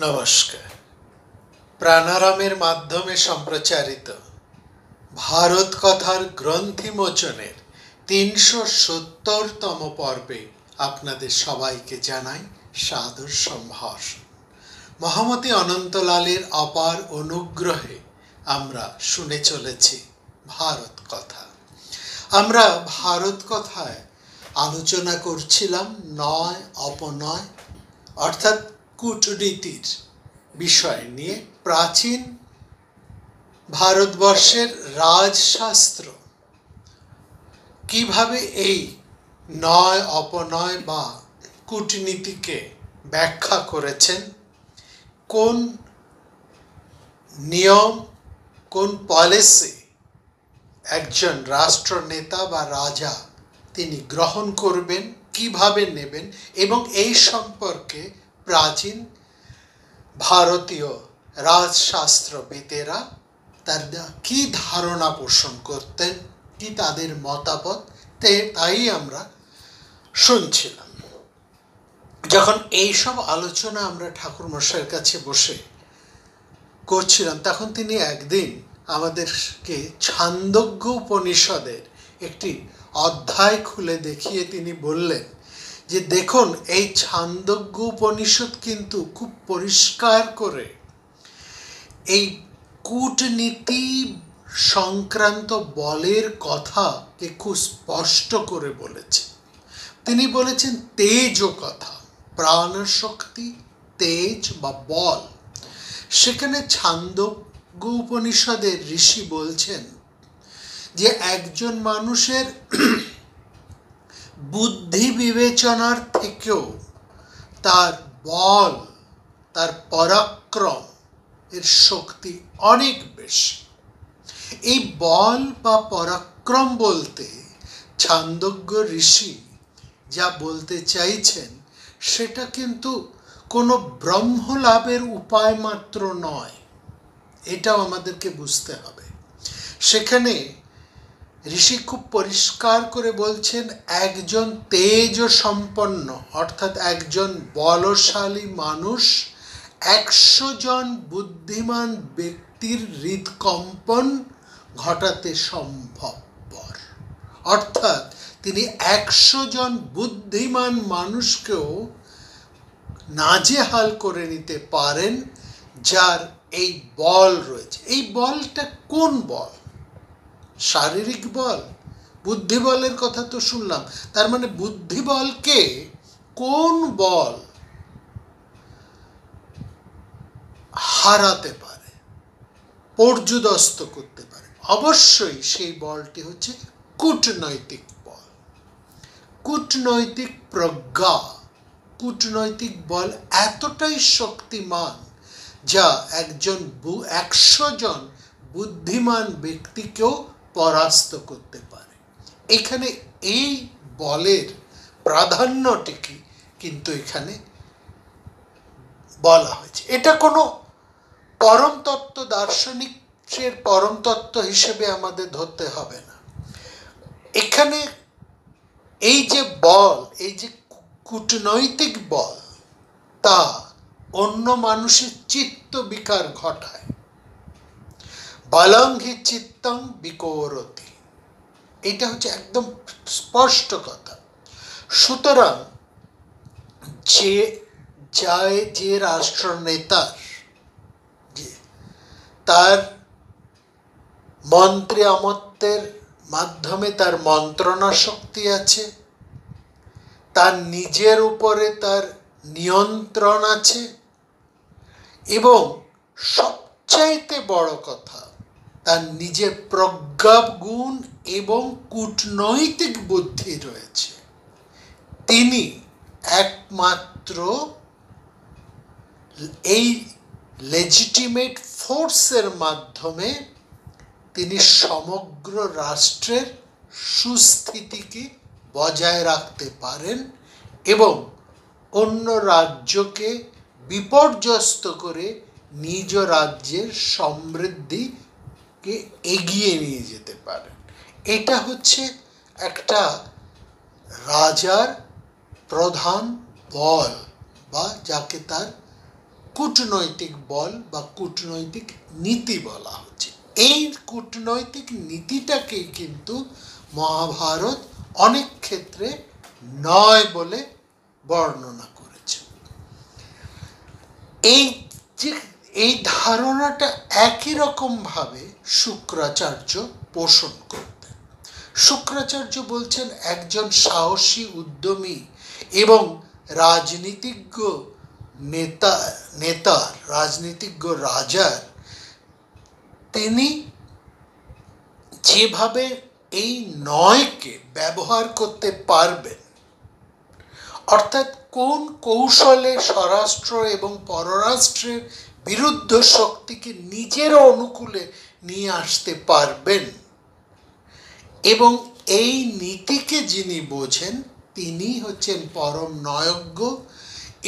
নমস্কার। প্রাণারামের মাধ্যমে সম্প্রচারিত ভারত কথার গ্রন্থিমোচনের ৩৭০তম পর্বে আপনাদের সবাইকে জানাই সাদর সম্ভাষণ। মহামতি অনন্তলালের অপার অনুগ্রহে আমরা শুনে চলেছি ভারত কথা। আমরা ভারত কথায় আলোচনা করছিলাম নয় অপনয় অর্থাৎ কূটনীতির বিষয় নিয়ে। প্রাচীন ভারতবর্ষের রাজশাস্ত্র কিভাবে এই নয় অপনয় বা কূটনীতিকে ব্যাখ্যা করেছেন, কোন নিয়ম কোন পলিসি একজন রাষ্ট্রনেতা বা রাজা তিনি গ্রহণ করবেন, কিভাবে নেবেন, এবং এই সম্পর্কে প্রাচীন ভারতীয় রাজশাস্ত্রবিদেরা তারা কি ধারণা পোষণ করতেন, কি তাদের মতামত, তাই আমরা শুনছিলাম। যখন এইসব আলোচনা আমরা ঠাকুর মশাইয়ের কাছে বসে করছিলাম, তখন তিনি একদিন আমাদেরকে ছান্দোগ্য উপনিষদের একটি অধ্যায় খুলে দেখিয়ে তিনি বললেন যে দেখুন, এই ছান্দোগ্য উপনিষদ কিন্তু খুব পরিষ্কার করে এই কূটনীতি সংক্রান্ত বলের কথাকে খুব স্পষ্ট করে বলেছে। তিনি বলেছেন তেজ কথা, প্রাণশক্তি, তেজ বা বল। সেখানে ছান্দোগ্য উপনিষদের ঋষি বলছেন যে একজন মানুষের বুদ্ধি বিবেচনার থেকেও তার বল, তার পরাক্রম এর শক্তি অনেক বেশি। এই বল বা পরাক্রম বলতে ছান্দোগ্য ঋষি যা বলতে চাইছেন সেটা কিন্তু কোনো ব্রহ্মলাভের উপায় মাত্র নয়, এটাও আমাদেরকে বুঝতে হবে। সেখানে ঋষি খুব পরিষ্কার করে বলছেন একজন তেজ সম্পন্ন অর্থাৎ একজন বলশালী মানুষ ১০০ জন বুদ্ধিমান ব্যক্তির হৃদকম্পন ঘটাতে সম্ভবপর। অর্থাৎ তিনি ১০০ জন বুদ্ধিমান মানুষকেও নাজেহাল করে নিতে পারেন, যার এই বল রয়েছে। এই বলটা কোন বল? শারীরিক বল? বুদ্ধিবলের কথা তো শুনলাম। তার মানে বুদ্ধিবলকে কোন বল হারাতে পারে, পর্যুদস্ত করতে পারে? অবশ্যই সেই বলটি হচ্ছে কূটনৈতিক বল, কূটনৈতিক প্রজ্ঞা। কূটনৈতিক বল এতটাই শক্তিমান যা ১০০ জন বুদ্ধিমান ব্যক্তিকেও পরাস্ত করতে পারে। এখানে এই বলের প্রাধান্যটিকে কিন্তু এখানে বলা হয়েছে। এটা কোনো পরম তত্ত্ব দার্শনিকের পরম তত্ত্ব হিসেবে আমাদের ধরতে হবে না। এখানে এই যে বল, এই যে কূটনৈতিক বল, তা অন্য মানুষের চিত্ত বিকার ঘটায়। বলং হি চিত্তং বিকোরতি, এটা হচ্ছে একদম স্পষ্ট কথা। সুতরাং যে রাষ্ট্রনেতার তার মন্ত্রী অমর্ত্যের মাধ্যমে তার মন্ত্রণা শক্তি আছে, তার নিজের উপরে তার নিয়ন্ত্রণ আছে, এবং সবচাইতে বড় কথা তার নিজের প্রজ্ঞা গুণ এবং কূটনৈতিক বুদ্ধি রয়েছে, তিনি একমাত্র এই লেজিটিমেট ফোর্সের মাধ্যমে তিনি সমগ্র রাষ্ট্রের সুস্থিতিকে বজায় রাখতে পারেন এবং অন্য রাজ্যকে বিপর্যস্ত করে নিজ রাজ্যের সমৃদ্ধিকে এগিয়ে নিয়ে যেতে পারেন। এটা হচ্ছে একটা রাজার প্রধান বল, বা যাকে তার কূটনৈতিক বল বা কূটনৈতিক নীতি বলা হচ্ছে। এই কূটনৈতিক নীতিটাকেই কিন্তু মহাভারত অনেক ক্ষেত্রে নয় বলে বর্ণনা করেছে। এই ধারণাটা একই রকম ভাবে শুক্রাচার্য পোষণ করতেন। শুক্রাচার্য বলছেন একজন সাহসী, উদ্যমী এবং রাজনীতিজ্ঞ রাজনীতিজ্ঞ রাজার তিনি যেভাবে এই নয়কে ব্যবহার করতে পারবেন, অর্থাৎ কোন কৌশলে স্বরাষ্ট্র এবং পররাষ্ট্রের বিরুদ্ধ শক্তিকে নিজের অনুকূলে নিয়ে আসতে পারবেন, এবং এই নীতিকে যিনি বোঝেন তিনি হচ্ছেন পরম নয়জ্ঞ।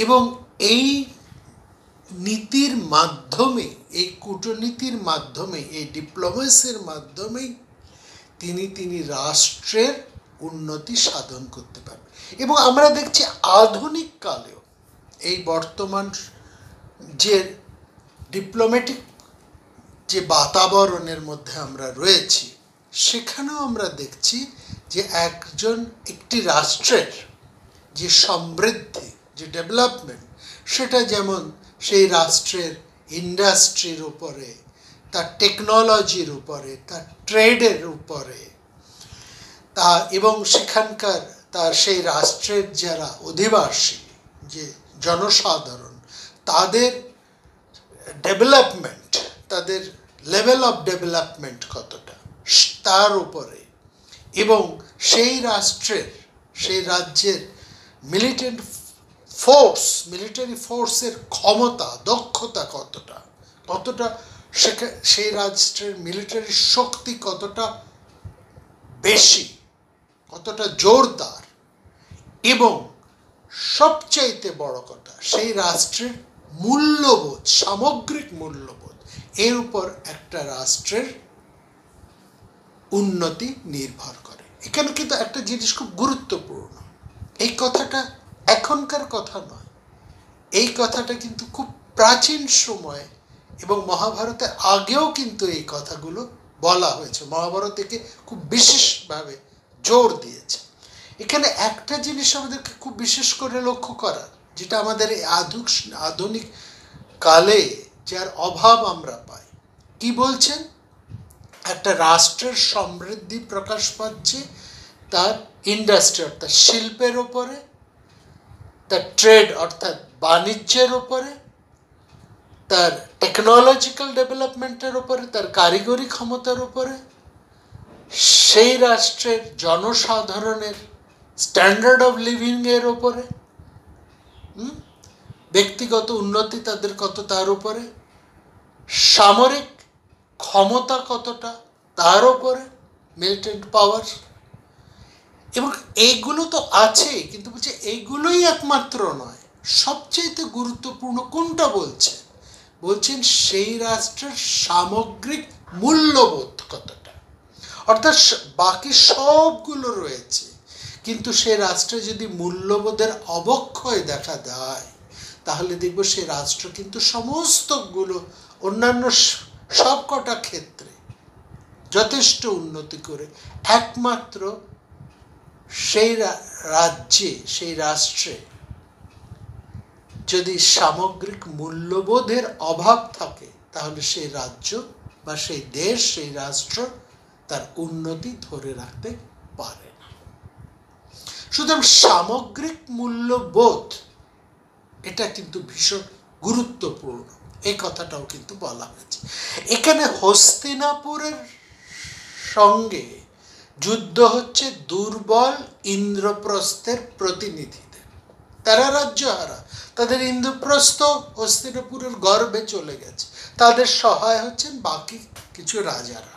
এবং এই নীতির মাধ্যমে, এই কূটনীতির মাধ্যমে, এই ডিপ্লোমেসির মাধ্যমেই তিনি রাষ্ট্রের উন্নতি সাধন করতে পারবেন। এবং আমরা দেখছি আধুনিক কালেও এই বর্তমান যে ডিপ্লোম্যাটিক যে বাতাবরণের মধ্যে আমরা রয়েছি, সেখানেও আমরা দেখছি যে একটি রাষ্ট্রের যে সমৃদ্ধি, যে ডেভেলপমেন্ট, সেটা যেমন সেই রাষ্ট্রের ইন্ডাস্ট্রির উপরে, তার টেকনোলজির উপরে, তার ট্রেডের উপরে, এবং সেখানকার তার সেই রাষ্ট্রের যারা অধিবাসী, যে জনসাধারণ, তাদের ডেভেলপমেন্ট, তাদের লেভেল অফ ডেভেলপমেন্ট কতটা, তার উপরে, এবং সেই রাজ্যের মিলিটারি ফোর্সের ক্ষমতা, দক্ষতা কতটা সেই রাষ্ট্রের মিলিটারি শক্তি কতটা বেশি, কতটা জোরদার, এবং সবচাইতে বড় কথা সেই রাষ্ট্রের মূল্যবোধ, সামগ্রিক মূল্যবোধ, এর উপর একটা রাষ্ট্রের উন্নতি নির্ভর করে। এখানে কিন্তু একটা জিনিস খুব গুরুত্বপূর্ণ, এই কথাটা এখনকার কথা নয়, এই কথাটা কিন্তু খুব প্রাচীন সময়ে এবং মহাভারতের আগেও কিন্তু এই কথাগুলো বলা হয়েছে। মহাভারত একে খুব বিশেষভাবে জোর দিয়েছে। এখানে একটা জিনিস আমাদেরকে খুব বিশেষ করে লক্ষ্য করার, যেটা আমাদের এই আধুনিক কালে যার অভাব আমরা পাই, কি বলছেন? একটা রাষ্ট্রের সমৃদ্ধি প্রকাশ পাচ্ছে তার ইন্ডাস্ট্রি অর্থাৎ শিল্পের ওপরে, তার ট্রেড অর্থাৎ বাণিজ্যের ওপরে, তার টেকনোলজিক্যাল ডেভেলপমেন্টের ওপরে, তার কারিগরি ক্ষমতার উপরে, সেই রাষ্ট্রের জনসাধারণের স্ট্যান্ডার্ড অফ লিভিং এর ওপরে, ব্যক্তিগত উন্নতি তাদের কত তার উপরে, সামরিক ক্ষমতা কতটা তার উপরে, মিলিটারি পাওয়ার, এবং এইগুলো তো আছে, কিন্তু বলছে এইগুলোই একমাত্র নয়, সবচেয়ে গুরুত্বপূর্ণ কোনটা বলছেন সেই রাষ্ট্রের সামগ্রিক মূল্যবোধ কতটা, অর্থাৎ বাকি সবগুলো রয়েছে, কিন্তু সে রাষ্ট্রে যদি মূল্যবোধের অবক্ষয় দেখা দেয়, তাহলে দেখব সে রাষ্ট্র কিন্তু সমস্তগুলো অন্যান্য সবকটা ক্ষেত্রে যথেষ্ট উন্নতি করে একমাত্র সেই রাজ্যে, সেই রাষ্ট্রে যদি সামগ্রিক মূল্যবোধের অভাব থাকে, তাহলে সেই রাজ্য বা সেই দেশ, সেই রাষ্ট্র তার উন্নতি ধরে রাখতে পারে না। সুতরাং সামগ্রিক মূল্যবোধ এটা কিন্তু ভীষণ গুরুত্বপূর্ণ, এই কথাটাও কিন্তু বলা হয়েছে। এখানে হস্তিনাপুরের সঙ্গে যুদ্ধ হচ্ছে দুর্বল ইন্দ্রপ্রস্থের প্রতিনিধিদের। তারা রাজ্যহারা, তাদের ইন্দ্রপ্রস্থ হস্তিনাপুরের গর্ভে চলে গেছে, তাদের সহায় হচ্ছেন বাকি কিছু রাজারা,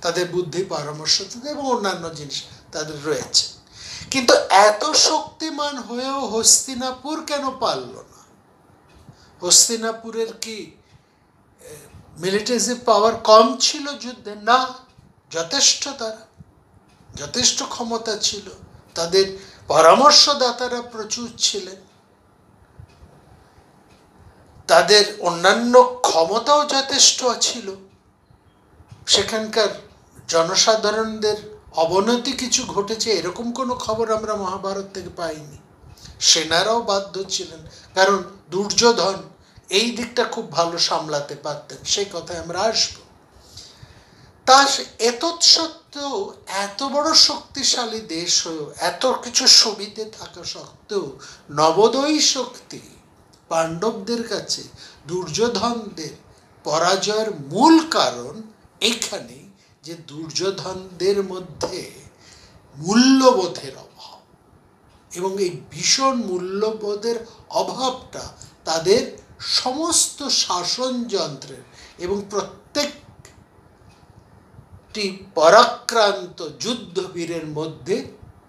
তাদের বুদ্ধি পরামর্শ এবং অন্যান্য জিনিস তাদের রয়েছে। কিন্তু এত শক্তিমান হয়েও হস্তিনাপুর কেন পারল না? হস্তিনাপুরের কি মিলিটারি পাওয়ার কম ছিল যুদ্ধে? না, যথেষ্ট ক্ষমতা ছিল, তাদের পরামর্শদাতারা প্রচুর ছিলেন। তাদের অন্যান্য ক্ষমতাও যথেষ্ট ছিল, সেখানকার জনসাধারণদের অবনতি কিছু ঘটেছে এরকম কোনো খবর আমরা মহাভারত থেকে পাইনি। সেনারাও বাধ্য ছিলেন, কারণ দুর্যোধন এই দিকটা খুব ভালো সামলাতে পারতেন, সেই কথায় আমরা আসবো। তা এতৎসত্ত্বেও, এত বড় শক্তিশালী দেশ হয়েও, এত কিছু সুবিধে থাকা সত্ত্বেও নবোদয়ী শক্তি পাণ্ডবদের কাছে দুর্যোধনদের পরাজয়ের মূল কারণ এখানে যে দুর্যোধনদের মধ্যে মূল্যবোধের অভাব, এবং এই ভীষণ মূল্যবোধের অভাবটা তাদের সমস্ত শাসনযন্ত্রের এবং প্রত্যেকটি পরাক্রান্ত যুদ্ধবীরের মধ্যে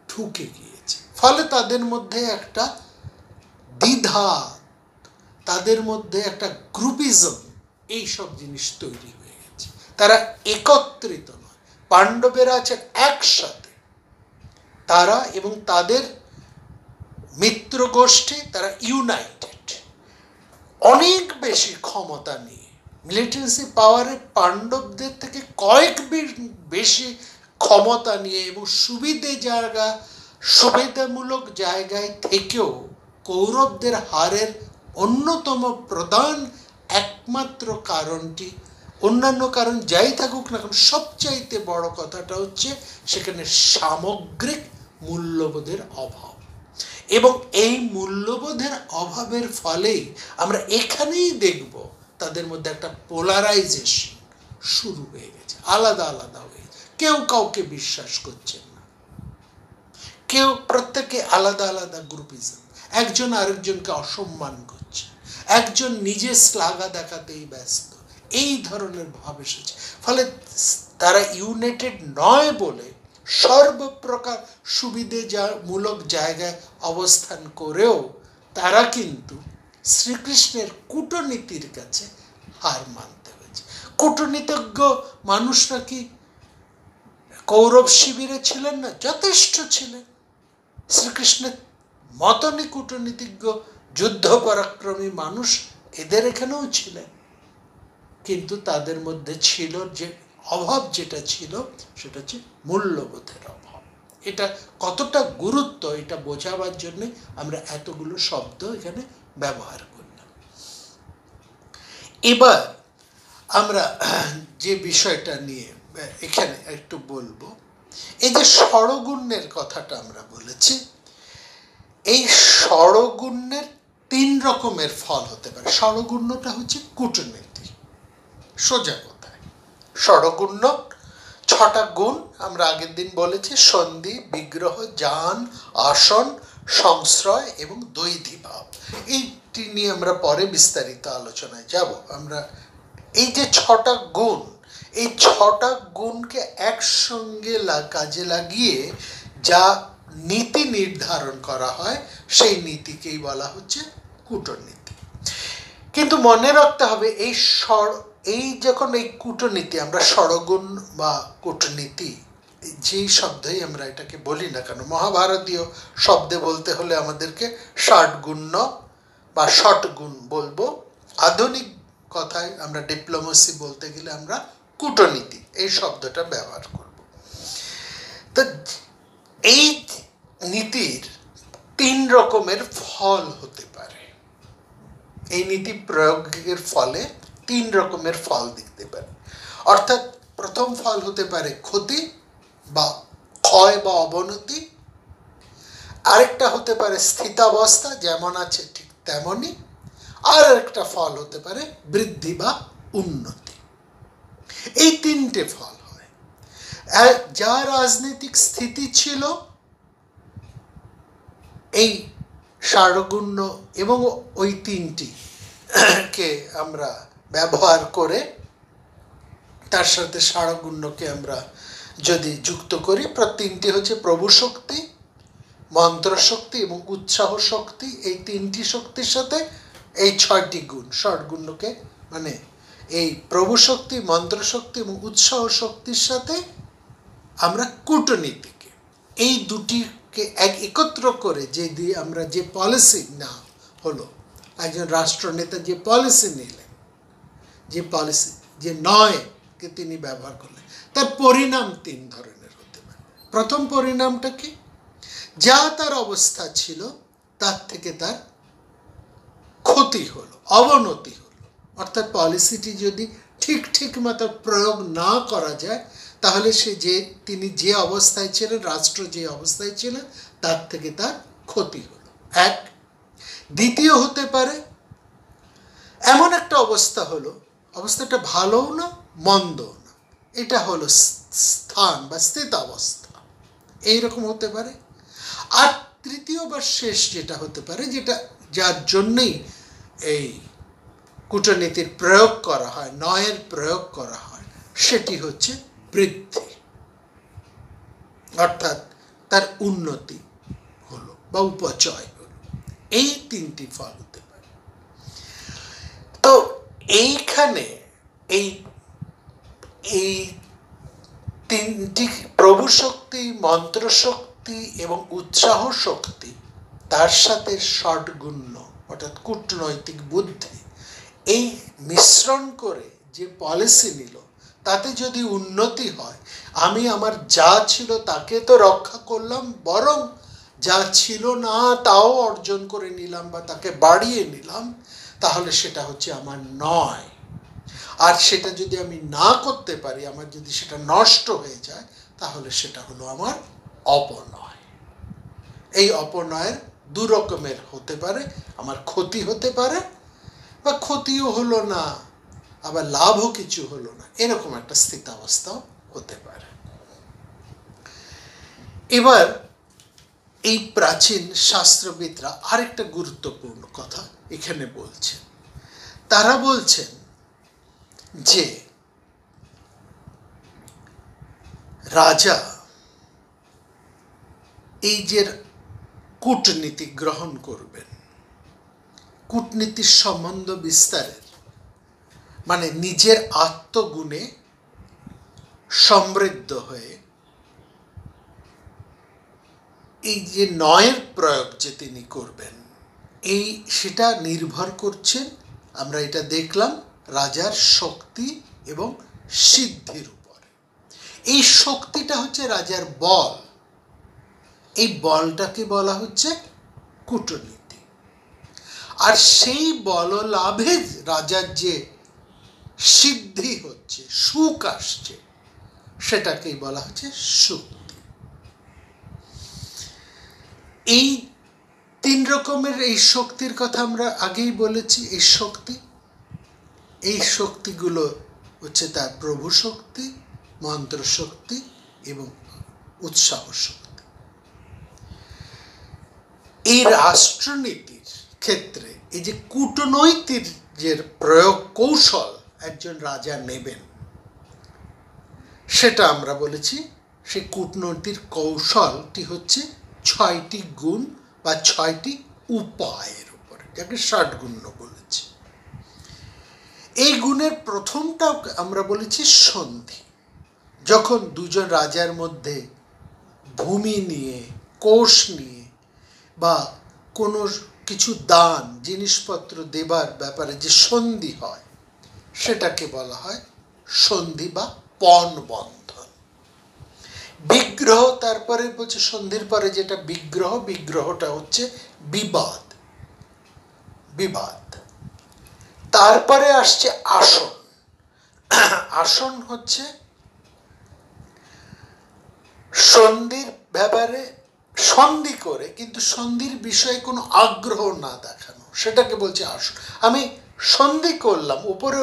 ঢুকে গিয়েছে। ফলে তাদের মধ্যে একটা দ্বিধা, তাদের মধ্যে একটা গ্রুপিজম, এইসব জিনিস তৈরি হয়ে গেছে। তারা একত্রিত নয়। পাণ্ডবেরা আছেন একসাথে, তারা এবং তাদের মিত্র গোষ্ঠী, তারা ইউনাইটেড, অনেক বেশি ক্ষমতা নিয়ে, মিলিটেন্সি পাওয়ারে পাণ্ডবদের থেকে কয়েক বেশি ক্ষমতা নিয়ে এবং সুবিধামূলক জায়গায় থেকেও কৌরবদের হারের অন্যতম প্রধান একমাত্র কারণটি, অন্যান্য কারণ যাই থাকুক না কারণ, সবচাইতে বড় কথাটা হচ্ছে সেখানে সামগ্রিক মূল্যবোধের অভাব। এবং এই মূল্যবোধের অভাবের ফলেই আমরা এখানেই দেখব তাদের মধ্যে একটা পোলারাইজেশন শুরু হয়ে গেছে, আলাদা আলাদা হয়ে, কেউ কাউকে বিশ্বাস করছেন না, কেউ, প্রত্যেকে আলাদা আলাদা গ্রুপিজম, একজন আরেকজনকে অসম্মান করছে, একজন নিজে শ্লাঘা দেখাতেই ব্যস্ত, এই ধরনের ভাব এসেছে। ফলে তারা ইউনাইটেড নয় বলে সর্বপ্রকার সুবিধামূলক জায়গায় অবস্থান করেও তারা কিন্তু শ্রীকৃষ্ণের কূটনীতির কাছে হার মানতে হয়েছে। কূটনীতিজ্ঞ মানুষরা কি কৌরব শিবিরে ছিলেন না? যথেষ্ট ছিলেন। শ্রীকৃষ্ণের মতনই কূটনীতিজ্ঞ যুদ্ধ পরাক্রমী মানুষ এদের এখানেও ছিলেন, কিন্তু তাদের মধ্যে ছিল যে অভাব, যেটা ছিল সেটা হচ্ছে মূল্যবোধের অভাব। এটা কতটা গুরুত্ব এটা বোঝাবার জন্য আমরা এতগুলো শব্দ এখানে ব্যবহার করলাম। এবার আমরা যে বিষয়টা নিয়ে এখানে একটু বলবো, এই যে ষড়গুণ্যের কথাটা আমরা বলেছি, এই ষড়গুণ্যের 3 রকমের ফল হতে পারে। ষড়গুণ্যটা হচ্ছে কূটনীতি, সোজা কথায়। ষড়গুণ্য 6টা গুণ আমরা আগের দিন বলেছি: সন্ধি, বিগ্রহ, যান, আসন, সংশ্রয় এবং দ্বৈধীভাব। এইটি নিয়ে আমরা পরে বিস্তারিত আলোচনায় যাব। আমরা এই যে 6টা গুণ, এই 6টা গুণকে একসঙ্গে কাজে লাগিয়ে যা নীতি নির্ধারণ করা হয়, সেই নীতিকেই বলা হচ্ছে কূটনীতি। কিন্তু মনে রাখতে হবে, এই যখন এই কূটনীতি, আমরা ষড়গুণ বা কূটনীতি যেই শব্দই আমরা এটাকে বলি না কেন, মহাভারতীয় শব্দে বলতে হলে আমাদেরকে ষাটগুণ্য বা ষটগুণ বলবো। আধুনিক কথায় আমরা ডিপ্লোমেসি বলতে গেলে আমরা কূটনীতি এই শব্দটা ব্যবহার করব। তো এই নীতির 3 রকমের ফল হতে পারে। এই নীতি প্রয়োগের ফলে 3 রকমের ফল দেখতে পারে। অর্থাৎ প্রথম ফল হতে পারে ক্ষতি বা ক্ষয় বা অবনতি, আরেকটা হতে পারে স্থিতাবস্থা, যেমন আছে ঠিক তেমনই, আর একটা ফল হতে পারে বৃদ্ধি বা উন্নতি। এই 3টে ফল হয়। যা রাজনৈতিক স্থিতি ছিল, এই ষড়গুণ্য এবং ওই 3টি কে আমরা ব্যবহার করে, তার সাথে ষড়গুণ্যকে আমরা যদি যুক্ত করি, 3টি হচ্ছে প্রভু শক্তি, মন্ত্র শক্তি এবং উৎসাহ শক্তি। এই 3টি শক্তির সাথে এই 6টি গুণ, ষড়গুণ্যকে, মানে এই প্রভু শক্তি, মন্ত্র শক্তি এবং উৎসাহ শক্তির সাথে আমরা কূটনীতিকে, এই দুটিকে একত্র করে আমরা যে পলিসি না হলো একজন রাষ্ট্রনেতা যে পলিসি নিলেন, যে পলিসি, যে নয়কে তিনি ব্যবহার করলেন, তার পরিণাম তিন ধরনের হতে পারে। প্রথম পরিণামটা কি? যা তার অবস্থা ছিল তার থেকে তার ক্ষতি হলো, অবনতি হলো। অর্থাৎ পলিসিটি যদি ঠিক মতো প্রয়োগ না করা যায়, তাহলে তিনি যে অবস্থায় ছিলেন, রাষ্ট্র যে অবস্থায় ছিলেন, তার থেকে তার ক্ষতি হলো এক। দ্বিতীয় হতে পারে এমন একটা অবস্থা হলো, অবস্থাটা ভালোও না মন্দও না, এটা হলো স্থান বা স্থিতাবস্থা, এইরকম হতে পারে। আর তৃতীয় বা শেষ যেটা হতে পারে, যেটা যার জন্যই এই কূটনীতির প্রয়োগ করা হয়, নয়ের প্রয়োগ করা হয়, সেটি হচ্ছে বৃদ্ধি, অর্থাৎ তার উন্নতি হলো বা উপচয় হলো। এই তিনটি ফল হতে পারে। তো এইখানে এই এই তিনটি প্রভু শক্তি, মন্ত্র শক্তি এবং উৎসাহ শক্তি, তার সাথে ষটগুণ্য অর্থাৎ কূটনৈতিক বুদ্ধি, এই মিশ্রণ করে যে পলিসি নিল, তাতে যদি উন্নতি হয়, আমি আমার যা ছিল তাকে তো রক্ষা করলাম, বরং যা ছিল না তাও অর্জন করে নিলাম বা তাকে বাড়িয়ে নিলাম, তাহলে সেটা হচ্ছে আমার নয়। আর সেটা যদি আমি না করতে পারি, আমার যদি সেটা নষ্ট হয়ে যায়, তাহলে সেটা হলো আমার অপনয়। এই অপনয়ের দু রকমের হতে পারে, আমার ক্ষতি হতে পারে বা ক্ষতিও হলো না আবার লাভও কিছু হলো না, এরকম একটা স্থিতাবস্থাও হতে পারে। এবার এই প্রাচীন শাস্ত্রবিদরা আরেকটা গুরুত্বপূর্ণ কথা এখানে বলছেন। তারা বলছেন যে রাজা এই যে কূটনীতি গ্রহণ করবেন, কূটনীতির সম্বন্ধ বিস্তারের মানে নিজের আত্মগুণে সমৃদ্ধ হয়ে এই যে নয়ের প্রয়োগ যে তিনি করবেন, সেটা নির্ভর করছে, আমরা এটা দেখলাম, রাজার শক্তি এবং সিদ্ধির উপর। এই শক্তিটা হচ্ছে রাজার বল, এই বলটাকে বলা হচ্ছে কূটনীতি। আর সেই বল লাভে রাজার যে সিদ্ধি হচ্ছে, সুখ আসছে, সেটাকেই বলা হচ্ছে শক্তি। এই তিন রকমের এই শক্তির কথা আমরা আগেই বলেছি। এই শক্তিগুলো হচ্ছে তার প্রভু শক্তি, মন্ত্র শক্তি এবং উৎসাহ শক্তি। এই রাষ্ট্রনীতির ক্ষেত্রে এই যে কূটনৈতিক যে প্রয়োগ কৌশল একজন রাজা নেবেন, সেটা আমরা বলেছি, সেই কূটনৈতিক কৌশলটি হচ্ছে 6টি গুণ বা 6টি উপায়ের উপরে, যাকে ষটগুণ্য বলেছি। এই গুণের প্রথমটাও আমরা বলেছি সন্ধি। যখন দুজন রাজার মধ্যে ভূমি নিয়ে, কোষ নিয়ে বা কোনো কিছু দান, জিনিসপত্র দেবার ব্যাপারে যে সন্ধি হয়, সেটাকে বলা হয় সন্ধি বা পণ বন্ধন। বিগ্রহ, তারপরে বলছে সন্ধির পরে যেটা বিগ্রহটা হচ্ছে বিবাদ। তারপরে আসছে আসন। আসন হচ্ছে সন্ধির ব্যাপারে সন্ধি করে কিন্তু সন্ধির বিষয়ে কোনো আগ্রহ না দেখানো, সেটাকে বলছে আসন। আমি সন্ধি করলাম, উপর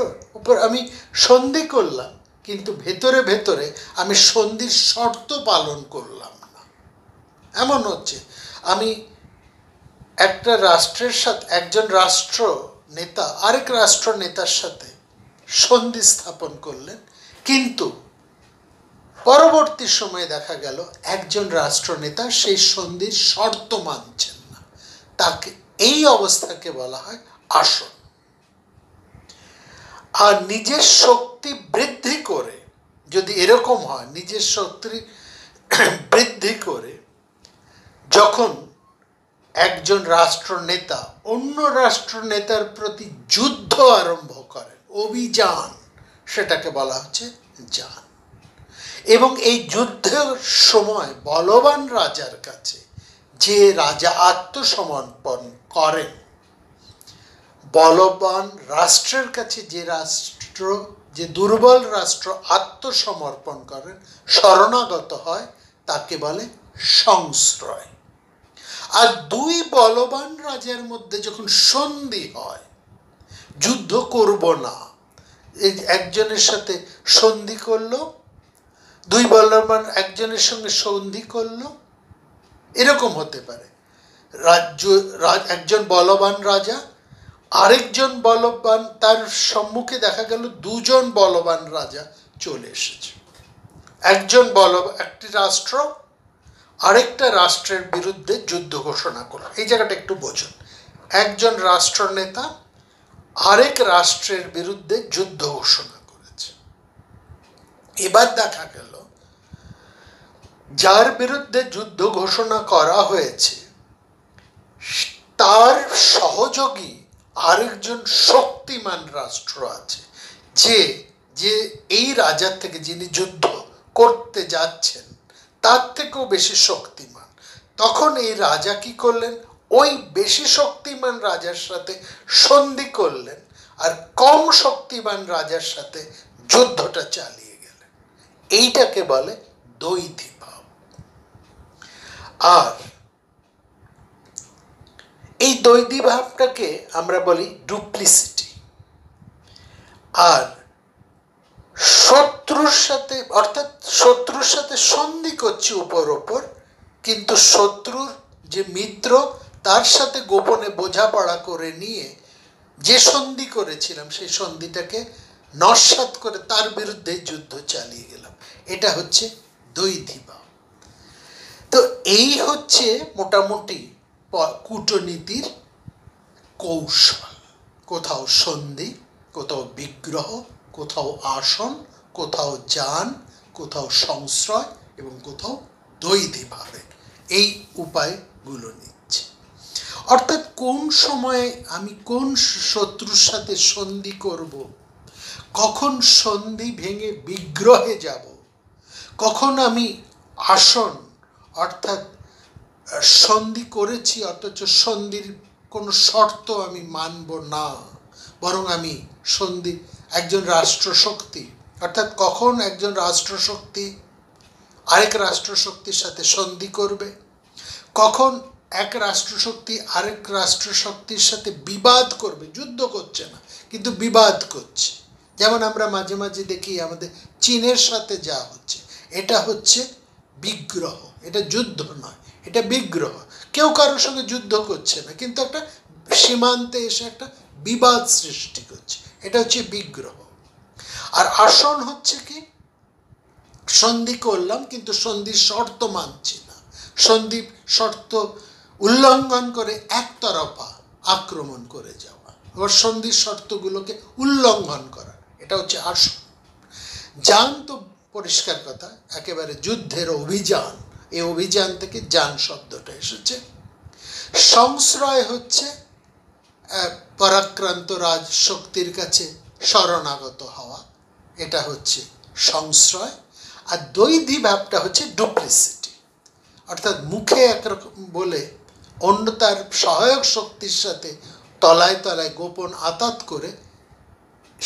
আমি সন্ধি করলাম, কিন্তু ভেতরে ভেতরে আমি সন্ধির শর্ত পালন করলাম না। এমন হচ্ছে আমি একটা রাষ্ট্রের সাথে, একজন রাষ্ট্র নেতা আরেক রাষ্ট্র নেতার সাথে সন্ধি স্থাপন করলেন, কিন্তু পরবর্তী সময়ে দেখা গেল একজন রাষ্ট্রনেতা সেই সন্ধির শর্ত মানছেন না, তাকে এই অবস্থাকে বলা হয় আসন। আর নিজের শক্তি বৃদ্ধি করে, যদি এরকম হয়, নিজের শক্তি বৃদ্ধি করে যখন একজন রাষ্ট্রনেতা অন্য রাষ্ট্রনেতার প্রতি যুদ্ধ আরম্ভ করেন, অভিযান, সেটাকে বলা হচ্ছে যান। এবং এই যুদ্ধের সময় বলবান রাজার কাছে যে রাজা আত্মসমর্পণ করেন, বলবান রাষ্ট্রের কাছে যে দুর্বল রাষ্ট্র আত্মসমর্পণ করেন, শরণাগত হয়, তাকে বলে সংশ্রয়। আর দুই বলবান রাজার মধ্যে যখন সন্ধি হয়, যুদ্ধ করব না, একজনের সাথে সন্ধি করলো, দুই বলবান একজনের সঙ্গে সন্ধি করলো, এরকম হতে পারে। একজন বলবান রাজা, আরেকজন বলবান, তার সম্মুখে দেখা গেল দুজন বলবান রাজা চলে এসেছে। একটি রাষ্ট্র আরেকটা রাষ্ট্রের বিরুদ্ধে যুদ্ধ ঘোষণা করল। এই জায়গাটা একটু বোঝুন। একজন রাষ্ট্রনেতা আরেক রাষ্ট্রের বিরুদ্ধে যুদ্ধ ঘোষণা করেছে। এবার দেখা গেল যার বিরুদ্ধে যুদ্ধ ঘোষণা করা হয়েছে তার সহযোগী আরেকজন শক্তিমান রাষ্ট্র আছে, যে এই রাজার থেকে, যিনি যুদ্ধ করতে যাচ্ছেন, তার থেকেও বেশি শক্তিমান। তখন এই রাজা কি করলেন? ওই বেশি শক্তিমান রাজার সাথে সন্ধি করলেন আর কম শক্তিমান রাজার সাথে যুদ্ধটা চালিয়ে গেলেন। এইটাকে বলে দ্বৈধী ভাব। আর এই দ্বৈধী ভাবটাকে আমরা বলি ডুপ্লিসিটি। আর শত্রুর সাথে, অর্থাৎ শত্রুর সাথে সন্ধি করছি ওপর, কিন্তু শত্রুর যে মিত্র, তার সাথে গোপনে বোঝাপড়া করে নিয়ে যে সন্ধি করেছিলাম সেই সন্ধিটাকে নস্যাৎ করে তার বিরুদ্ধে যুদ্ধ চালিয়ে গেলাম। এটা হচ্ছে দ্বৈধী ভাব। তো এই হচ্ছে মোটামুটি কূটনীতির কৌশল। কোথাও সন্ধি, কোথাও বিগ্রহ, কোথাও আসন, কোথাও যান, কোথাও সংশ্রয় এবং কোথাও দ্বৈধী ভাবে এই উপায়গুলো নিচ্ছে। অর্থাৎ কোন সময়ে আমি কোন শত্রুর সাথে সন্ধি করব, কখন সন্ধি ভেঙে বিগ্রহে যাব, কখন আমি আসন, অর্থাৎ সন্ধি করেছি অথচ সন্ধির কোনো শর্ত আমি মানব না, বরং আমি সন্ধি, একজন রাষ্ট্রশক্তি, অর্থাৎ কখন একজন রাষ্ট্রশক্তি আরেক রাষ্ট্রশক্তির সাথে সন্ধি করবে, কখন এক রাষ্ট্রশক্তি আরেক রাষ্ট্রশক্তির সাথে বিবাদ করবে, যুদ্ধ করছে না কিন্তু বিবাদ করছে। যেমন আমরা মাঝে মাঝে দেখি আমাদের চীনের সাথে যা হচ্ছে, এটা হচ্ছে বিগ্রহ, এটা যুদ্ধ নয়, এটা বিগ্রহ। কেউ কারোর সঙ্গে যুদ্ধ করছে না কিন্তু একটা সীমান্তে এসে একটা বিবাদ সৃষ্টি করছে, এটা হচ্ছে বিগ্রহ। আর আসন হচ্ছে কি, সন্ধি করলাম কিন্তু সন্ধির শর্ত মানছি না, সন্ধি শর্ত উল্লঙ্ঘন করে একতরফা আক্রমণ করে যাওয়া, আবার সন্ধির শর্তগুলোকে উল্লঙ্ঘন করা, এটা হচ্ছে আসন। যান তো পরিষ্কার কথা, একেবারে যুদ্ধের অভিযান, এই অভিযান থেকে যান শব্দটা এসেছে। সংশ্রয় হচ্ছে পরাক্রান্ত রাজ শক্তির কাছে শরণাগত হওয়া, এটা হচ্ছে সংশ্রয়। আর দ্বৈধী ভাবটা হচ্ছে ডুপ্লিসিটি, অর্থাৎ মুখে একরকম বলে অন্য তার সহায়ক শক্তির সাথে তলায় তলায় গোপন আতাত করে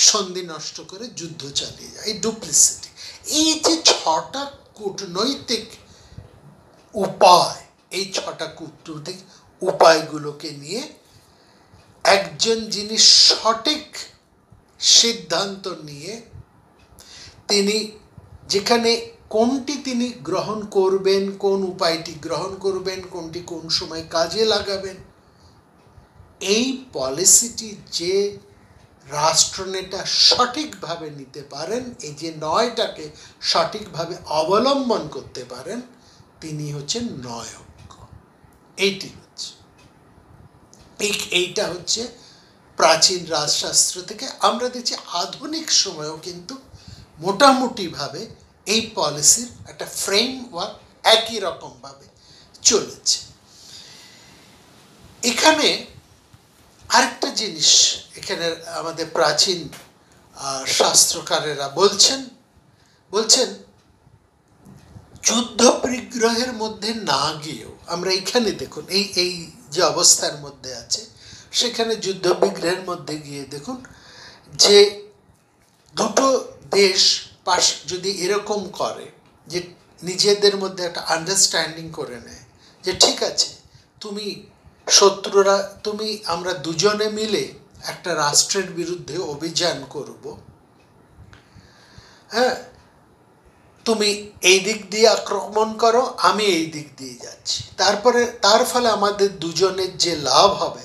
সন্ধি নষ্ট করে যুদ্ধ চালিয়ে যায়, এই ডুপ্লিসিটি। এই যে ছটা কূটনৈতিক উপায়, এই ছটা কূটনৈতিক উপায়গুলোকে নিয়ে একজন যিনি সঠিক সিদ্ধান্ত নিয়ে তিনি যেখানে কোনটি তিনি গ্রহণ করবেন, কোন উপায়টি গ্রহণ করবেন, কোনটি কোন সময় কাজে লাগাবেন, এই পলিসিটি যে রাষ্ট্রনেতা সঠিকভাবে নিতে পারেন, এই যে নয়টাকে সঠিকভাবে অবলম্বন করতে পারেন, তিনি হচ্ছেন নয়জ্ঞ। এইটা হচ্ছে প্রাচীন রাজশাস্ত্র থেকে। আমরা দেখছি আধুনিক সময়েও কিন্তু মোটামুটিভাবে এই পলিসির একটা ফ্রেমওয়ার্ক একই রকমভাবে চলেছে। এখানে আরেকটা জিনিস এখানে আমাদের প্রাচীন শাস্ত্রকারেরা বলছেন যুদ্ধ বিগ্রহের মধ্যে না গিয়েও আমরা এখানে দেখুন এই যে অবস্থার মধ্যে আছে সেখানে যুদ্ধ বিগ্রহের মধ্যে গিয়ে দেখুন যে দুটো দেশ পাশ যদি এরকম করে যে নিজেদের মধ্যে একটা আন্ডারস্ট্যান্ডিং করে নেয় যে ঠিক আছে তুমি শত্রুরা তুমি আমরা দুজনে মিলে একটা রাষ্ট্রের বিরুদ্ধে অভিযান করব, হ্যাঁ, তুমি এই দিক দিয়ে আক্রমণ করো, আমি এই দিক দিয়ে যাচ্ছি, তারপরে তার ফলে আমাদের দুজনের যে লাভ হবে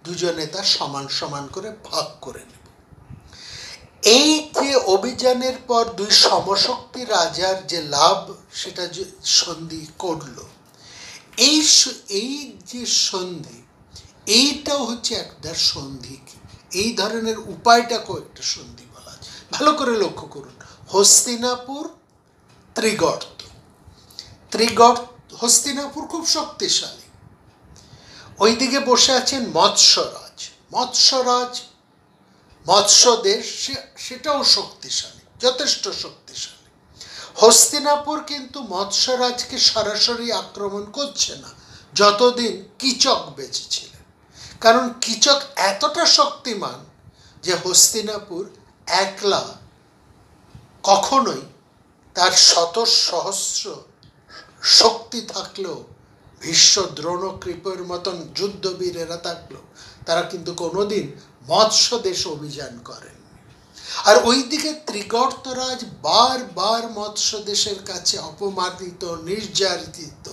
দুজনে তা সমান সমান করে ভাগ করে নেব। এই যে অভিযানের পর দুই সমশক্তি রাজার যে লাভ সেটা যে সন্ধি করলো, এই যে সন্ধি এইটাও হচ্ছে একটা সন্ধি। এই ধরনের উপায়টাকেও একটা সন্ধি বলা যায়। ভালো করে লক্ষ্য করুন, হস্তিনাপুর ত্রিগর্ত হস্তিনাপুর খুব শক্তিশালী, ওইদিকে বসে আছেন মৎস্য দেশ, সেটাও শক্তিশালী, যথেষ্ট শক্তিশালী। হস্তিনাপুর কিন্তু মৎস্যরাজকে সরাসরি আক্রমণ করছে না যতদিন কীচক বেঁচে ছিলেন, কারণ কীচক এতটা শক্তিমান যে হস্তিনাপুর একলা কখনোই তার শত সহস্র শক্তি থাকলেও ভীষ্ম দ্রোণ কৃপের মতন যুদ্ধবীরেরা থাকলেও তারা কিন্তু কোনোদিন মৎস্য দেশ অভিযান করেননি। আর ওইদিকে ত্রিগর্তরাজ বারবার মৎস্য দেশের কাছে অপমানিত, নির্যাতিত,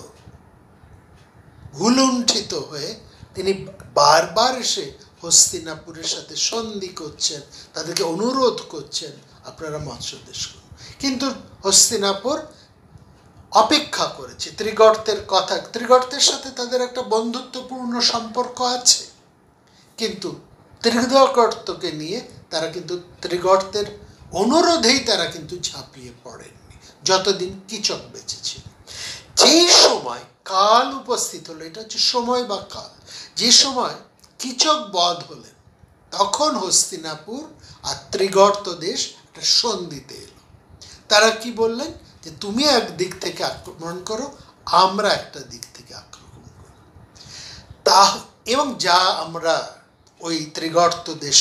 ভুলুণ্ঠিত হয়ে তিনি বারবার এসে হস্তিনাপুরের সাথে সন্ধি করছেন, তাদেরকে অনুরোধ করছেন আপনারা মৎস্য দেশ করুন। কিন্তু হস্তিনাপুর অপেক্ষা করেছে ত্রিগর্তের সাথে তাদের একটা বন্ধুত্বপূর্ণ সম্পর্ক আছে, কিন্তু ত্রিগর্তকে নিয়ে তারা কিন্তু ত্রিগর্তের অনুরোধেই তারা কিন্তু ঝাঁপিয়ে পড়েননি যতদিন কীচক বেঁচে ছিল। যেই সময় কাল উপস্থিত হলো, এটা হচ্ছে সময় বা কাল, যে সময় কীচক বধ হলেন তখন হস্তিনাপুর আর ত্রিগর্ত দেশ একটা সন্ধিতে এলো। তারা কি বললেন যে তুমি এক দিক থেকে আক্রমণ করো, আমরা একটা দিক থেকে আক্রমণ করো, এবং যা আমরা ওই ত্রিগর্ত দেশ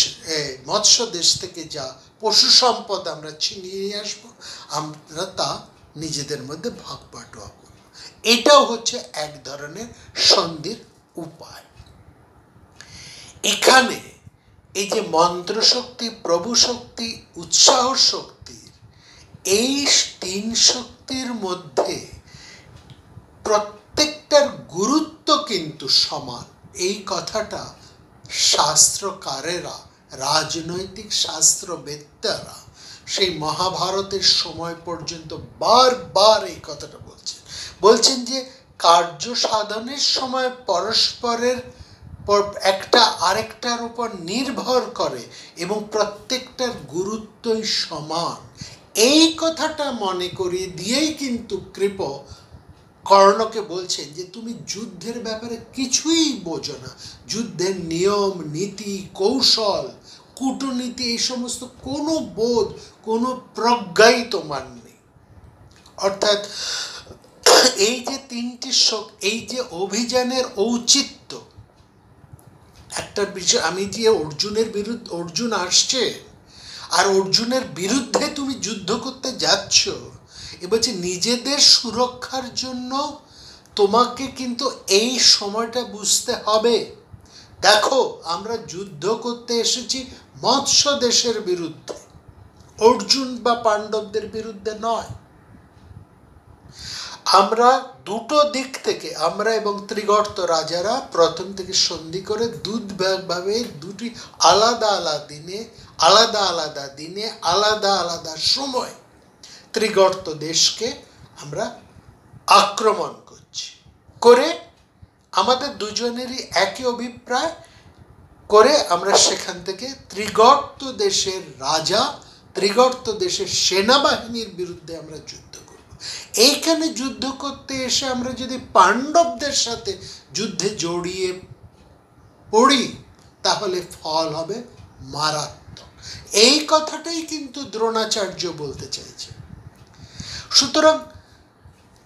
মৎস্য দেশ থেকে যা পশু সম্পদ আমরা ছিনিয়ে নিয়ে আসবো, আমরা তা নিজেদের মধ্যে ভাগ বাটোয়া করব। এটাও হচ্ছে এক ধরনের সন্ধির উপায়। এখানে এই যে মন্ত্রশক্তি, প্রভু শক্তি, উৎসাহ শক্তির এই তিন শক্তির মধ্যে প্রত্যেকটার গুরুত্ব কিন্তু সমান, এই কথাটা শাস্ত্রকারেরা, রাজনৈতিক শাস্ত্রবেত্তারা সেই মহাভারতের সময় পর্যন্ত বারবার এই কথাটা বলছেন যে কার্য সাধনের সময় পরস্পরের একটা আরেকটার উপর নির্ভর করে এবং প্রত্যেকটার গুরুত্বই সমান। এই কথাটা মনে করিয়ে দিয়েই কিন্তু কৃপ কর্ণকে বলছেন যে তুমি যুদ্ধের ব্যাপারে কিছুই বোঝো না, যুদ্ধের নিয়ম, নীতি, কৌশল, কূটনীতি, এই সমস্ত কোনো বোধ, কোনো প্রজ্ঞাই তোমার নেই। অর্থাৎ এই যে তিনটি এই যে অভিযানের ঔচিত্য, একটা বিষয়, আমি যে অর্জুন আসছে আর অর্জুনের বিরুদ্ধে তুমি যুদ্ধ করতে যাচ্ছ, এবার যে নিজেদের সুরক্ষার জন্য তোমাকে কিন্তু এই সময়টা বুঝতে হবে। দেখো, আমরা যুদ্ধ করতে এসেছি মৎস্য দেশের বিরুদ্ধে, অর্জুন বা পাণ্ডবদের বিরুদ্ধে নয়। আমরা দুটো দিক থেকে, আমরা এবং ত্রিগর্ত রাজারা প্রথম থেকে সন্ধি করে ভাবে দুটি আলাদা আলাদা দিনে আলাদা সময় ত্রিগর্ত দেশকে আমরা আক্রমণ করছি, করে আমাদের দুজনেরই একই অভিপ্রায় করে আমরা সেখান থেকে ত্রিগর্ত দেশের রাজা, ত্রিগর্ত দেশের সেনাবাহিনীর বিরুদ্ধে আমরা যুদ্ধ করব। এইখানে যুদ্ধ করতে এসে আমরা যদি পাণ্ডবদের সাথে যুদ্ধে জড়িয়ে পড়ি তাহলে ফল হবে মারাত্মক। এই কথাটাই কিন্তু দ্রোণাচার্য বলতে চাইছে। সুতরাং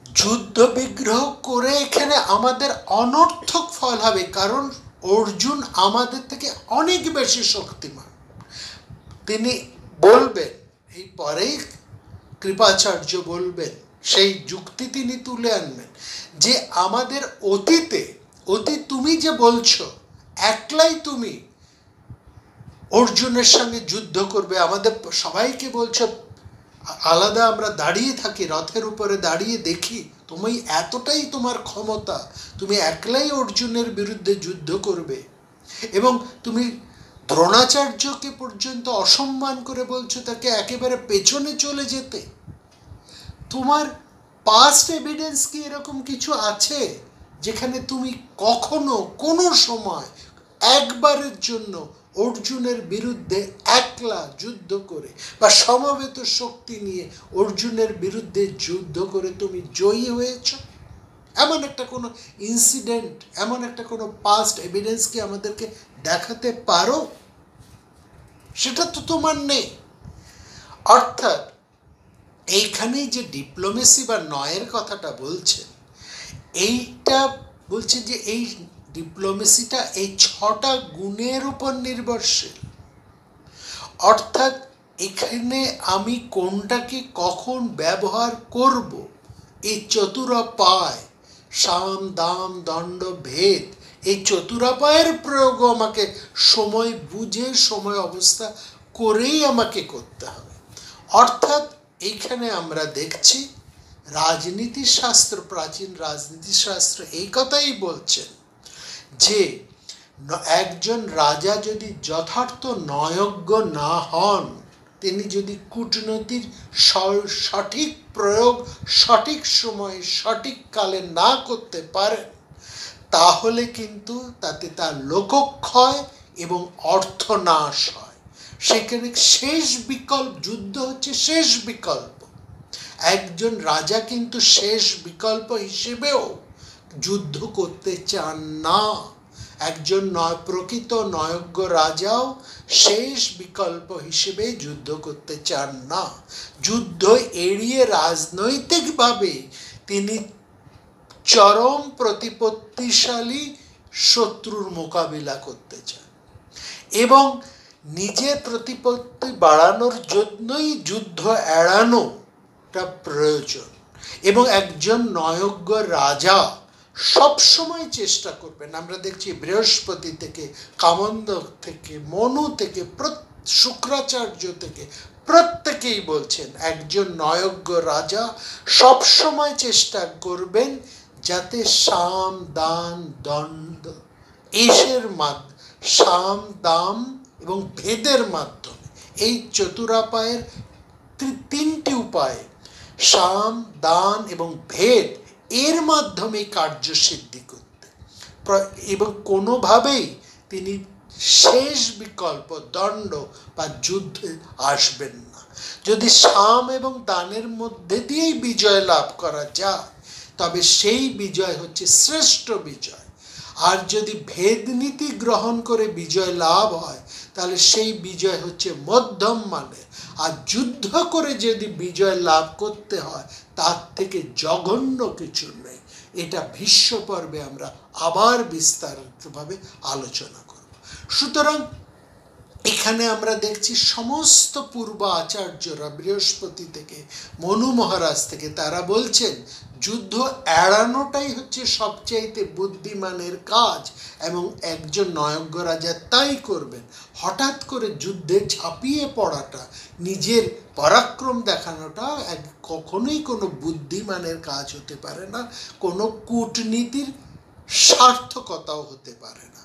যুদ্ধ বিগ্রহ করে এখানে আমাদের অনর্থক ফল হবে, কারণ অর্জুন আমাদের থেকে অনেক বেশি শক্তিমান। তিনি বলবেন, এই পরেই কৃপাচার্য বলবেন, সেই যুক্তি তিনি তুলে আনবেন যে আমাদের অতীত তুমি যে বলছো একলাই তুমি অর্জুনের সঙ্গে যুদ্ধ করবে, আমাদের সবাইকে বলছো আলাদা আমরা দাঁড়িয়ে থাকি, রথের উপরে দাঁড়িয়ে দেখি, তুমি এতটাই তোমার ক্ষমতা, তুমি একলাই অর্জুনের বিরুদ্ধে যুদ্ধ করবে, এবং তুমি দ্রোণাচার্যকে পর্যন্ত অসম্মান করে বলছো তাকে একেবারে পেছনে চলে যেতে। তোমার পাস্ট এভিডেন্স কি এরকম কিছু আছে যেখানে তুমি কখনো কোনো সময় একবারের জন্য অর্জুনের বিরুদ্ধে একলা যুদ্ধ করে বা সমবেত শক্তি নিয়ে অর্জুনের বিরুদ্ধে যুদ্ধ করে তুমি জয়ী হয়েছ? এমন একটা কোনো ইনসিডেন্ট, এমন একটা কোনো পাস্ট এভিডেন্স কি আমাদেরকে দেখাতে পারো? সেটা তো তোমার নেই। অর্থাৎ এইখানেই যে ডিপ্লোমেসি বা নয়ের কথাটা বলছেন, এইটা বলছে যে এই ডিপ্লোমেসিটা এই 6টা গুণের উপর নির্ভরশীল। অর্থাৎ এখানে আমি কোনটাকে কখন ব্যবহার করব, এই চতুরাপায়, সাম দাম দণ্ড ভেদ, এই চতুরাপায়ের প্রয়োগ আমাকে সময় বুঝে সময় অবস্থা করেই আমাকে করতে হবে। অর্থাৎ এইখানে আমরা দেখছি রাজনীতিশাস্ত্র, প্রাচীন রাজনীতিশাস্ত্র এই কথাই বলছেন যে একজন রাজা যদি যথার্থ নয়জ্ঞ না হন, তিনি যদি কূটনীতির সঠিক প্রয়োগ সঠিক সময়ে সঠিক কালে না করতে পারেন, তাহলে কিন্তু তাতে তার লোকক্ষয় এবং অর্থনাশ হয়। সেখানে শেষ বিকল্প, যুদ্ধ হচ্ছে শেষ বিকল্প। একজন রাজা কিন্তু শেষ বিকল্প হিসেবেও যুদ্ধ করতে চান না। একজন প্রকৃত নয়জ্ঞ রাজাও শেষ বিকল্প হিসেবে যুদ্ধ করতে চান না। যুদ্ধ এড়িয়ে রাজনৈতিকভাবে তিনি চরম প্রতিপত্তিশালী শত্রুর মোকাবিলা করতে চান, এবং নিজের প্রতিপত্তি বাড়ানোর জন্যই যুদ্ধ এড়ানোটা প্রয়োজন। এবং একজন নয়জ্ঞ রাজা সবসময় চেষ্টা করবেন, আমরা দেখছি বৃহস্পতি থেকে, কামন্দক থেকে, মনু থেকে, শুক্রাচার্য থেকে প্রত্যেকেই বলছেন একজন নয়জ্ঞ রাজা সবসময় চেষ্টা করবেন যাতে সাম দান দণ্ড এসের মাধ্যমে, সাম দাম এবং ভেদের মাধ্যমে, এই চতুরাপায়ের 3টি উপায়ে, সাম দান এবং ভেদ, এর মাধ্যমে কার্যসিদ্ধি করতে, এবং কোনোভাবেই তিনি শেষ বিকল্প দণ্ড বা যুদ্ধে আসবেন না। যদি সাম এবং দানের মধ্যে দিয়েই বিজয় লাভ করা যায়, তবে সেই বিজয় হচ্ছে শ্রেষ্ঠ বিজয়। আর যদি ভেদনীতি গ্রহণ করে বিজয় লাভ হয়, তাহলে সেই বিজয় হচ্ছে মধ্যম মানের। আর যুদ্ধ করে যদি বিজয় লাভ করতে হয়, তার থেকে জঘন্য কিছু নেই। এটা ভীষ্ম পর্বে আমরা আবার বিস্তারিতভাবে আলোচনা করব। সুতরাং এখানে আমরা দেখছি সমস্ত পূর্ব আচার্যরা, বৃহস্পতি থেকে, মনু মহারাজ থেকে, তারা বলছেন যুদ্ধ এড়ানোটাই হচ্ছে সবচাইতে বুদ্ধিমানের কাজ, এবং একজন নয়জ্ঞ রাজা তাই করবেন। হঠাৎ করে যুদ্ধে ঝাঁপিয়ে পড়াটা, নিজের পরাক্রম দেখানোটা কখনোই কোনো বুদ্ধিমানের কাজ হতে পারে না, কোনো কূটনীতির সার্থকতাও হতে পারে না।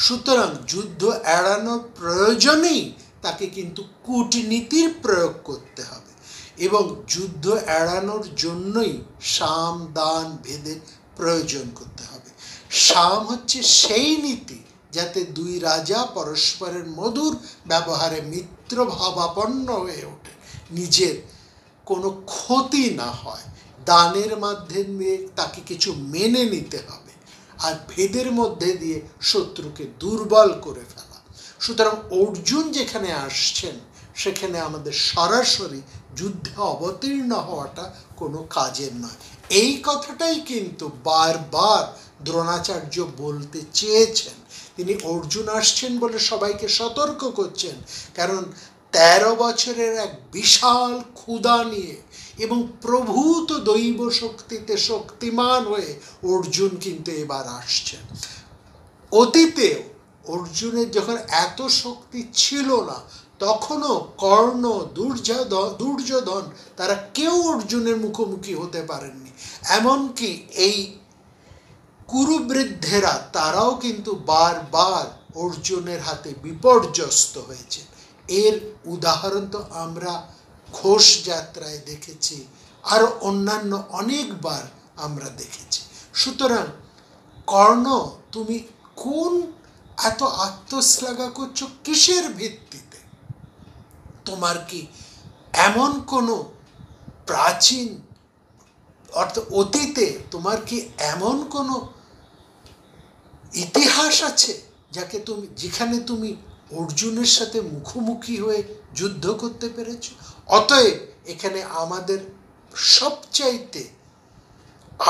সুতরাং যুদ্ধ এড়ানোর প্রয়োজনেই তাকে কিন্তু কূটনীতির প্রয়োগ করতে হবে, এবং যুদ্ধ এড়ানোর জন্যই সাম দান ভেদের প্রয়োজন করতে হবে। সাম হচ্ছে সেই নীতি যাতে দুই রাজা পরস্পরের মধুর ব্যবহারে মিত্রভাবাপন্ন হয়ে ওঠে, নিজের কোনো ক্ষতি না হয়। দানের মাধ্যমে তাকে কিছু মেনে নিতে হবে, আর ভেদের মধ্যে দিয়ে শত্রুকে দুর্বল করে ফেলা। সুতরাং অর্জুন যেখানে আসছেন সেখানে আমাদের সরাসরি যুদ্ধে অবতীর্ণ হওয়াটা কোনো কাজের নয়। এই কথাটাই কিন্তু বারবার দ্রোণাচার্য বলতে চেয়েছেন। তিনি অর্জুন আসছেন বলে সবাইকে সতর্ক করছেন, কারণ 13 বছরের এক বিশাল ক্ষুধা নিয়ে এবং প্রভূত দৈব শক্তিতে শক্তিমান হয়ে অর্জুন কিন্তু এবার আসছেন। অতীতে অর্জুনের যখন এত শক্তি ছিল না, তখনও কর্ণ, দুর্যোধন তারা কেউ অর্জুনের মুখোমুখি হতে পারেননি। এমনকি এই কুরুবৃদ্ধেরা তারাও কিন্তু বারবার অর্জুনের হাতে বিপর্যস্ত হয়েছে। এর উদাহরণ তো আমরা ঘোষ যাত্রায় দেখেছি, আরো অন্যান্য অনেকবার আমরা দেখেছি। সুতরাং কর্ণ, তুমি কোন এত আত্মশ্লাঘা করছো কিসের ভিত্তিতে? তোমার কি এমন কোনো প্রাচীন অর্থাৎ অতীতে তোমার কি এমন কোনো ইতিহাস আছে যেখানে তুমি অর্জুনের সাথে মুখোমুখি হয়ে যুদ্ধ করতে পেরেছো? অতএব এখানে আমাদের সবচাইতে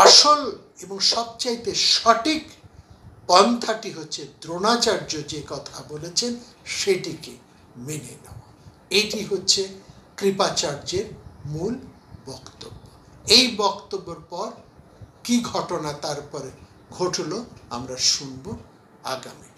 আসল এবং সবচাইতে সঠিক পন্থাটি হচ্ছে দ্রোণাচার্য যে কথা বলেছেন সেটিকে মেনে নেওয়া। এটি হচ্ছে কৃপাচার্যের মূল বক্তব্য। এই বক্তব্যের পর কি ঘটনা তারপরে ঘটলো আমরা শুনব আগামী